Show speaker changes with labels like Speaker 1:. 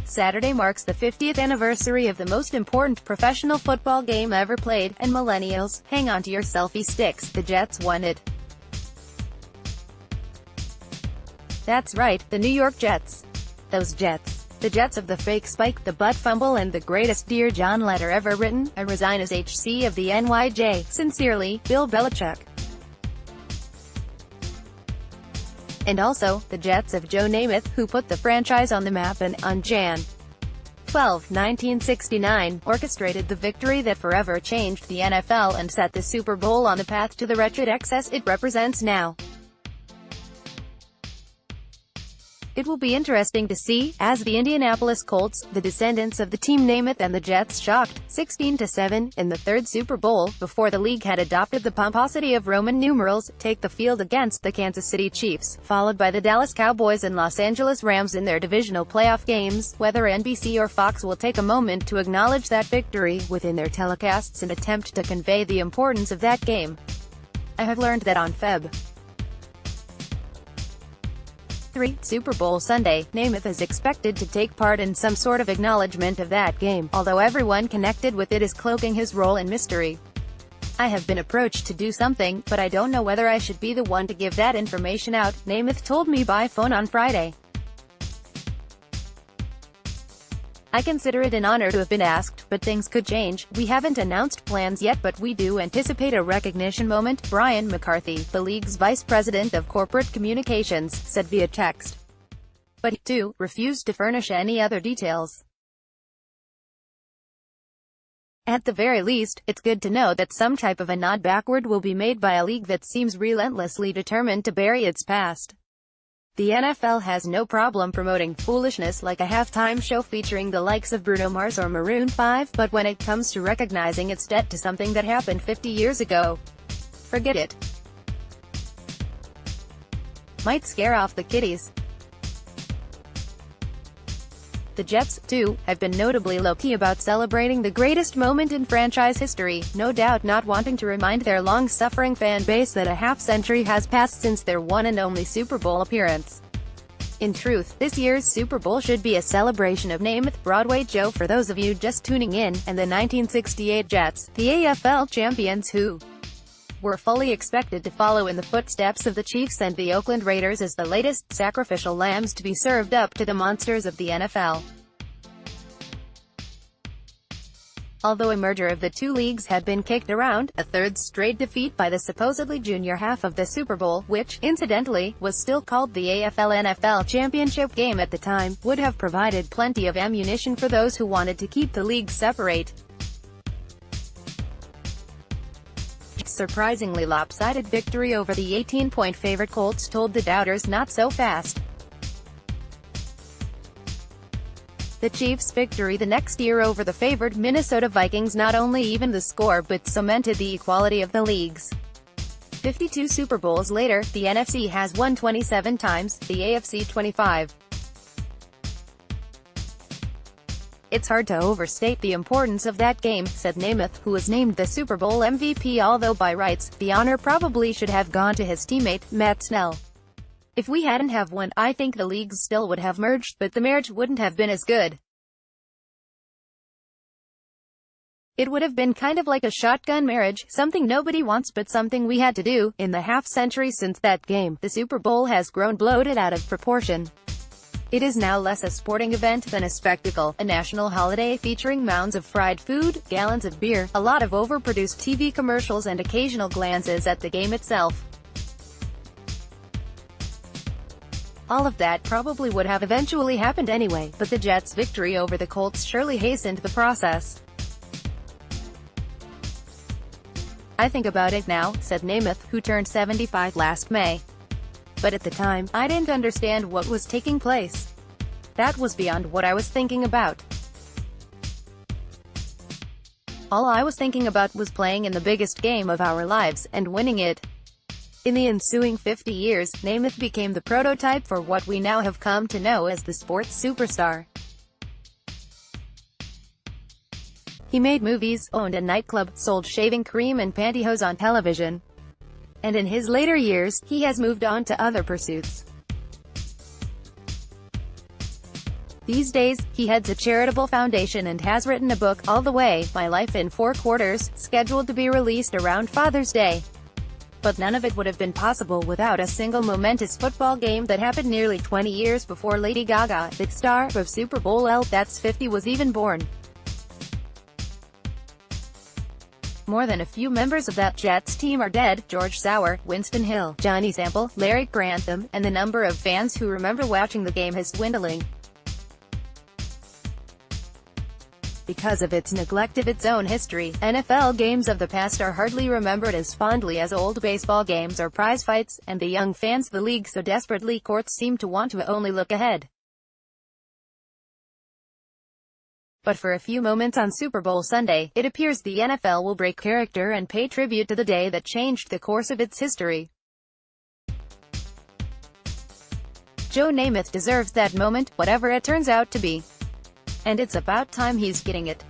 Speaker 1: Saturday marks the 50th anniversary of the most important professional football game ever played, and millennials, hang on to your selfie sticks, the Jets won it. That's right, the New York Jets. Those Jets. The Jets of the fake spike, the butt fumble, and the greatest Dear John letter ever written. I resign as HC of the NYJ. Sincerely, Bill Belichick. And also, the Jets of Joe Namath, who put the franchise on the map and, on Jan. 12, 1969, orchestrated the victory that forever changed the NFL and set the Super Bowl on the path to the wretched excess it represents now. It will be interesting to see, as the Indianapolis Colts, the descendants of the team Namath and the Jets shocked, 16-7, in the third Super Bowl, before the league had adopted the pomposity of Roman numerals, take the field against the Kansas City Chiefs, followed by the Dallas Cowboys and Los Angeles Rams in their divisional playoff games. Whether NBC or Fox will take a moment to acknowledge that victory, within their telecasts and attempt to convey the importance of that game. I have learned that on Feb. 3, Super Bowl Sunday, Namath is expected to take part in some sort of acknowledgement of that game, although everyone connected with it is cloaking his role in mystery. I have been approached to do something, but I don't know whether I should be the one to give that information out, Namath told me by phone on Friday. I consider it an honor to have been asked, but things could change. We haven't announced plans yet, but we do anticipate a recognition moment, Brian McCarthy, the league's vice president of corporate communications, said via text. But he, too, refused to furnish any other details. At the very least, it's good to know that some type of a nod backward will be made by a league that seems relentlessly determined to bury its past. The NFL has no problem promoting foolishness like a halftime show featuring the likes of Bruno Mars or Maroon 5, but when it comes to recognizing its debt to something that happened 50 years ago, forget it. Might scare off the kiddies. The Jets, too, have been notably low-key about celebrating the greatest moment in franchise history, no doubt not wanting to remind their long-suffering fan base that a half-century has passed since their one and only Super Bowl appearance. In truth, this year's Super Bowl should be a celebration of Namath, Broadway Joe for those of you just tuning in, and the 1968 Jets, the AFL champions who were fully expected to follow in the footsteps of the Chiefs and the Oakland Raiders as the latest sacrificial lambs to be served up to the monsters of the NFL. Although a merger of the two leagues had been kicked around, a third straight defeat by the supposedly junior half of the Super Bowl, which, incidentally, was still called the AFL-NFL championship game at the time, would have provided plenty of ammunition for those who wanted to keep the leagues separate. Surprisingly lopsided victory over the 18-point favorite Colts told the doubters not so fast. The Chiefs' victory the next year over the favored Minnesota Vikings not only evened the score but cemented the equality of the leagues. 52 Super Bowls later, the NFC has won 27 times, the AFC 25. It's hard to overstate the importance of that game, said Namath, who was named the Super Bowl MVP, although by rights, the honor probably should have gone to his teammate, Matt Snell. If we hadn't have won, I think the leagues still would have merged, but the marriage wouldn't have been as good. It would have been kind of like a shotgun marriage, something nobody wants but something we had to do. In the half-century since that game, the Super Bowl has grown bloated out of proportion. It is now less a sporting event than a spectacle, a national holiday featuring mounds of fried food, gallons of beer, a lot of overproduced TV commercials and occasional glances at the game itself. All of that probably would have eventually happened anyway, but the Jets' victory over the Colts surely hastened the process. I think about it now, said Namath, who turned 75 last May. But at the time, I didn't understand what was taking place. That was beyond what I was thinking about. All I was thinking about was playing in the biggest game of our lives, and winning it. In the ensuing 50 years, Namath became the prototype for what we now have come to know as the sports superstar. He made movies, owned a nightclub, sold shaving cream and pantyhose on television. And in his later years, he has moved on to other pursuits. These days, he heads a charitable foundation and has written a book, All the Way, My Life in 4 Quarters, scheduled to be released around Father's Day. But none of it would have been possible without a single momentous football game that happened nearly 20 years before Lady Gaga, the star of Super Bowl LIII, was even born. More than a few members of that Jets team are dead: George Sauer, Winston Hill, Johnny Sample, Larry Grantham, and the number of fans who remember watching the game is dwindling. Because of its neglect of its own history, NFL games of the past are hardly remembered as fondly as old baseball games or prize fights, and the young fans the league so desperately courts seem to want to only look ahead. But for a few moments on Super Bowl Sunday, it appears the NFL will break character and pay tribute to the day that changed the course of its history. Joe Namath deserves that moment, whatever it turns out to be. And it's about time he's getting it.